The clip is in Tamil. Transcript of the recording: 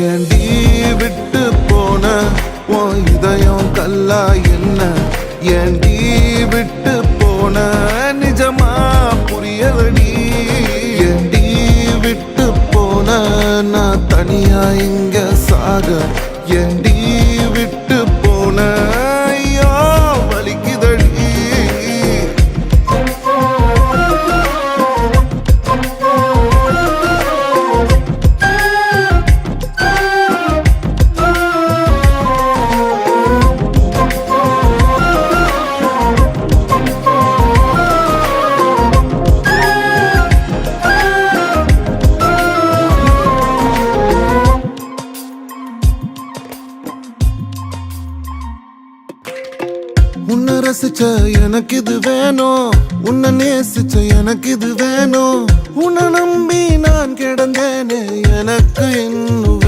ஏண்டி விட்டு போன உன் இதயம் கல்லா என்ன? ஏண்டி விட்டு போன நிஜமா புரியலடி. ஏண்டி விட்டு போன நான் தனியா இங்க சாக? ஏண்டி விட்டு போன ஐயோ வலிக்குதடி. உன்னை ரசிச்ச எனக்கு இது வேணும், உன்னை நேசிச்ச எனக்கு இது வேணும். உன்னை நம்பி நான் கிடந்தேனே எனக்கு இன்னும்